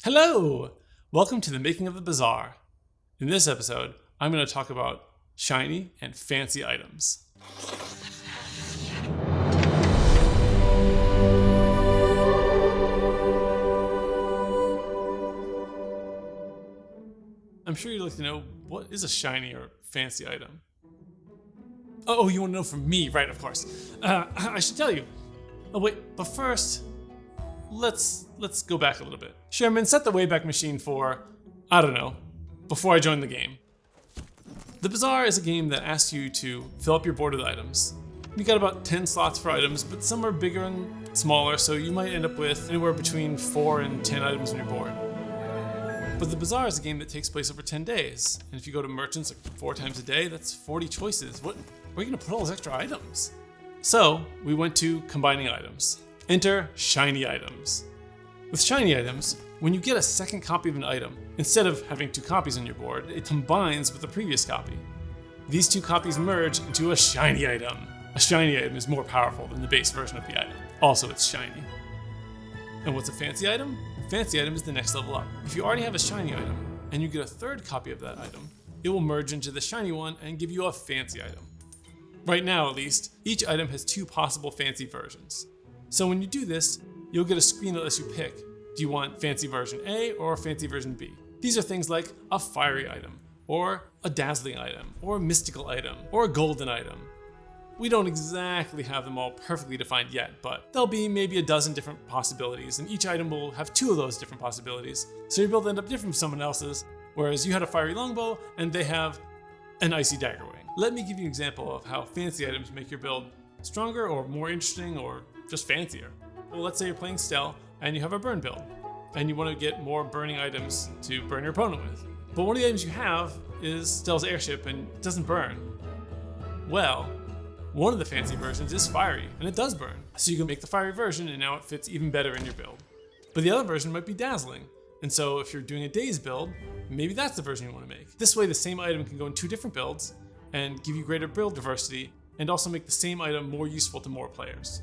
Hello! Welcome to the Making of the Bazaar. In this episode, I'm going to talk about shiny and fancy items. I'm sure you'd like to know, what is a shiny or fancy item? Oh, you want to know from me, right, of course. I should tell you. Oh wait, but first, let's go back a little bit. Sherman, set the Wayback Machine for, I don't know, before I joined the game. The Bazaar is a game that asks you to fill up your board with items. You got about 10 slots for items, but some are bigger and smaller, so you might end up with anywhere between 4 and 10 items on your board. But the Bazaar is a game that takes place over 10 days, and if you go to merchants like 4 times a day, that's 40 choices. Where are you gonna put all those extra items? So we went to combining items. Enter shiny items. With shiny items, when you get a second copy of an item, instead of having 2 copies on your board, it combines with the previous copy. These 2 copies merge into a shiny item. A shiny item is more powerful than the base version of the item. Also, it's shiny. And what's a fancy item? A fancy item is the next level up. If you already have a shiny item, and you get a third copy of that item, it will merge into the shiny one and give you a fancy item. Right now, at least, each item has 2 possible fancy versions. So when you do this, you'll get a screen that lets you pick. Do you want fancy version A or fancy version B? These are things like a fiery item, or a dazzling item, or a mystical item, or a golden item. We don't exactly have them all perfectly defined yet, but there'll be maybe a dozen different possibilities, and each item will have 2 of those different possibilities. So your build will end up different from someone else's, whereas you had a fiery longbow, and they have an icy dagger wing. Let me give you an example of how fancy items make your build stronger or more interesting or just fancier. Well, let's say you're playing Stealth and you have a burn build, and you want to get more burning items to burn your opponent with. But one of the items you have is Stealth's airship and it doesn't burn. Well, one of the fancy versions is fiery, and it does burn. So you can make the fiery version, and now it fits even better in your build. But the other version might be dazzling, and so if you're doing a daze build, maybe that's the version you want to make. This way the same item can go in 2 different builds and give you greater build diversity, and also make the same item more useful to more players.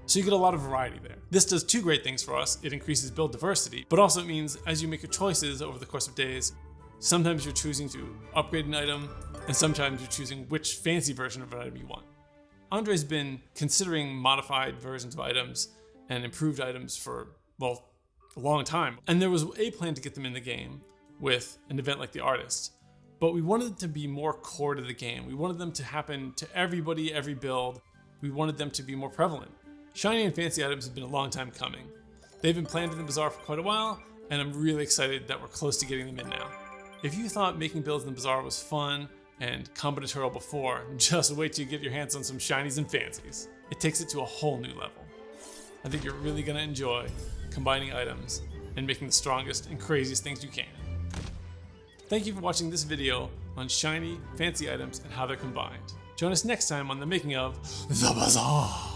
So you get a lot of variety there. This does 2 great things for us. It increases build diversity, but also it means as you make your choices over the course of days, sometimes you're choosing to upgrade an item, and sometimes you're choosing which fancy version of an item you want. Andre's been considering modified versions of items and improved items for, well, a long time. And there was a plan to get them in the game with an event like the Artist. But we wanted it to be more core to the game. We wanted them to happen to everybody, every build. We wanted them to be more prevalent. Shiny and fancy items have been a long time coming. They've been planned in the Bazaar for quite a while, and I'm really excited that we're close to getting them in now. If you thought making builds in the Bazaar was fun and combinatorial before, just wait till you get your hands on some shinies and fancies. It takes it to a whole new level. I think you're really going to enjoy combining items and making the strongest and craziest things you can. Thank you for watching this video on shiny, fancy items and how they're combined. Join us next time on the Making of The Bazaar.